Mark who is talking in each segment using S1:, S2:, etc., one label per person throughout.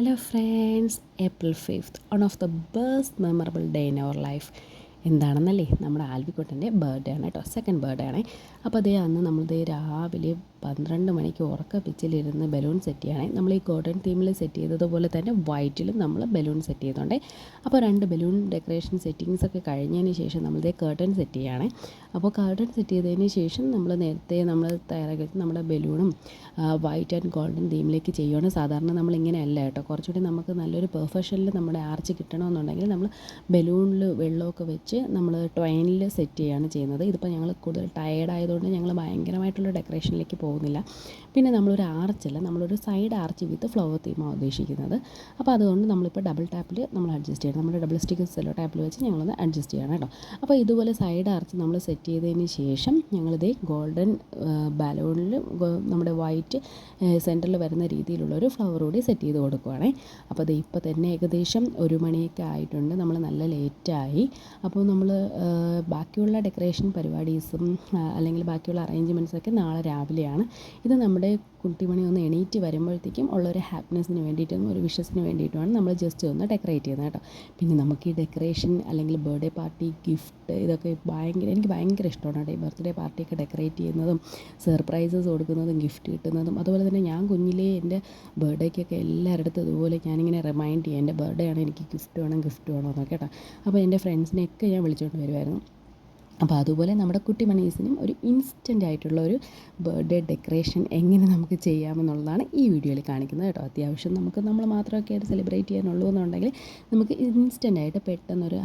S1: Hello friends, April 5th, one of the best memorable day in our life. എന്താണെന്നല്ലേ, നമ്മുടെ ആൽബിക്കുട്ടൻ്റെ birthday ആണ് കേട്ടോ, second birthday ആണ്. അപ്പോൾ അതേ അന്ന് നമ്മളിതേ രാവിലെ 12 മണിക്ക് ഉറക്ക പിച്ചിലിരുന്ന് ബലൂൺ സെറ്റ് ചെയ്യണേ. നമ്മൾ ഈ ഗോൾഡൻ തീമിൽ സെറ്റ് ചെയ്തതുപോലെ തന്നെ വൈറ്റിലും നമ്മൾ ബലൂൺ സെറ്റ് ചെയ്തോണ്ടേ. അപ്പോൾ 2 ബലൂൺ ഡെക്കറേഷൻ സെറ്റിങ്സ് ഒക്കെ കഴിഞ്ഞതിന് ശേഷം നമ്മളിതേ കർട്ടൻ സെറ്റ് ചെയ്യണേ. അപ്പോൾ കർട്ടൻ സെറ്റ് ചെയ്തതിന് ശേഷം നമ്മൾ നേരത്തെ നമ്മൾ തയ്യാറാക്കി നമ്മുടെ ബലൂണും വൈറ്റ് ആൻഡ് ഗോൾഡൻ തീമിലേക്ക് ചെയ്യുകയാണ്. സാധാരണ നമ്മളിങ്ങനെയല്ല കേട്ടോ, കുറച്ചുകൂടി നമുക്ക് നല്ലൊരു പെർഫെക്ഷനിൽ നമ്മുടെ ആർച്ച് കിട്ടണമെന്നുണ്ടെങ്കിൽ നമ്മൾ ബലൂണിൽ വെള്ളമൊക്കെ വെച്ച് നമ്മൾ ട്വൈനിൽ സെറ്റ് ചെയ്യുകയാണ് ചെയ്യുന്നത്. ഇതിപ്പോൾ ഞങ്ങൾ കൂടുതൽ ടയേർഡ് ആയതുകൊണ്ട് ഞങ്ങൾ ഭയങ്കരമായിട്ടുള്ള ഡെക്കറേഷനിലേക്ക് പോകുന്നില്ല. പിന്നെ നമ്മളൊരു ആർച്ചല്ല, നമ്മളൊരു സൈഡ് ആർച്ച് വിത്ത് ഫ്ലവർ തീമാണ് ഉദ്ദേശിക്കുന്നത്. അപ്പോൾ അതുകൊണ്ട് നമ്മളിപ്പോൾ ഡബിൾ ടാപ്പിൽ നമ്മൾ അഡ്ജസ്റ്റ് ചെയ്യണം. നമ്മുടെ ഡബിൾ സ്റ്റിക്ക് സെല്ലോ ടാപ്പിൽ വെച്ച് ഞങ്ങളൊന്ന് അഡ്ജസ്റ്റ് ചെയ്യണം കേട്ടോ. അപ്പോൾ ഇതുപോലെ സൈഡ് ആർച്ച് നമ്മൾ സെറ്റ് ചെയ്തതിന് ശേഷം ഞങ്ങളിതേ ഗോൾഡൻ ബലൂണിൽ നമ്മുടെ വൈറ്റ് സെൻറ്ററിൽ വരുന്ന രീതിയിലുള്ളൊരു ഫ്ലവർ കൂടി സെറ്റ് ചെയ്ത് കൊടുക്കുവാണേ. അപ്പോൾ അത് ഇപ്പോൾ തന്നെ ഏകദേശം 1 മണിയൊക്കെ ആയിട്ടുണ്ട്, നമ്മൾ നല്ല ലേറ്റായി. അപ്പോൾ നമ്മൾ ബാക്കിയുള്ള ഡെക്കറേഷൻ പരിപാടീസും അല്ലെങ്കിൽ ബാക്കിയുള്ള അറേഞ്ച്മെൻറ്റ്സൊക്കെ നാളെ രാവിലെയാണ്. ഇത് നമ്മുടെ കുട്ടിമണി ഒന്ന് എണീറ്റ് വരുമ്പോഴത്തേക്കും ഉള്ളൊരു ഹാപ്പിനെസ്സിന് വേണ്ടിയിട്ടും ഒരു വിഷസിന് വേണ്ടിയിട്ടുമാണ് നമ്മൾ ജസ്റ്റ് ഒന്ന് ഡെക്കറേറ്റ് ചെയ്യുന്നത് കേട്ടോ. പിന്നെ നമുക്ക് ഈ ഡെക്കറേഷൻ അല്ലെങ്കിൽ ബർത്ത്ഡേ പാർട്ടി, ഗിഫ്റ്റ്, ഇതൊക്കെ എനിക്ക് ഭയങ്കര ഇഷ്ടമാണ് കേട്ടോ. ഈ ബർത്ത്ഡേ പാർട്ടിയൊക്കെ ഡെക്കറേറ്റ് ചെയ്യുന്നതും സർപ്രൈസസ് കൊടുക്കുന്നതും ഗിഫ്റ്റ് കിട്ടുന്നതും. അതുപോലെ തന്നെ ഞാൻ കുഞ്ഞിലേ എൻ്റെ ബർത്ത്ഡേക്കൊക്കെ എല്ലാവരുടെ അടുത്തും ഇതുപോലെ ഞാനിങ്ങനെ റിമൈൻഡ് ചെയ്യും, എൻ്റെ ബർത്ത്ഡേ ആണ്, എനിക്ക് ഗിഫ്റ്റ് വേണം എന്നൊക്കെ കേട്ടോ. അപ്പോൾ എൻ്റെ ഫ്രണ്ട്സിനെയൊക്കെ ഞാൻ വിളിച്ചുകൊണ്ട് വരുമായിരുന്നു. അപ്പോൾ അതുപോലെ നമ്മുടെ കുട്ടി മണീസിനും ഒരു ഇൻസ്റ്റൻ്റ് ആയിട്ടുള്ള ഒരു ബർത്ത്ഡേ ഡെക്കറേഷൻ എങ്ങനെ നമുക്ക് ചെയ്യാമെന്നുള്ളതാണ് ഈ വീഡിയോയിൽ കാണിക്കുന്നത് കേട്ടോ. അത്യാവശ്യം നമ്മൾ മാത്രമൊക്കെ ആയിട്ട് സെലിബ്രേറ്റ് ചെയ്യാനുള്ളൂ എന്നുണ്ടെങ്കിൽ നമുക്ക് ഇൻസ്റ്റൻ്റ് ആയിട്ട് പെട്ടെന്നൊരു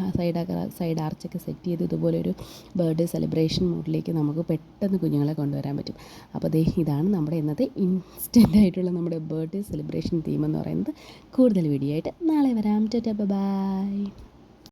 S1: സൈഡ് ആർച്ചൊക്കെ സെറ്റ് ചെയ്ത് ഇതുപോലെ ഒരു ബർത്ത്ഡേ സെലിബ്രേഷൻ മൂഡിലേക്ക് നമുക്ക് പെട്ടെന്ന് കുഞ്ഞുങ്ങളെ കൊണ്ടുവരാൻ പറ്റും. അപ്പോൾ ഇതാണ് നമ്മുടെ ഇന്നത്തെ ഇൻസ്റ്റൻ്റ് ആയിട്ടുള്ള നമ്മുടെ ബർത്ത്ഡേ സെലിബ്രേഷൻ തീം എന്ന് പറയുന്നത്. കൂടുതൽ വീഡിയോ ആയിട്ട് നാളെ വരാം. Tata bye.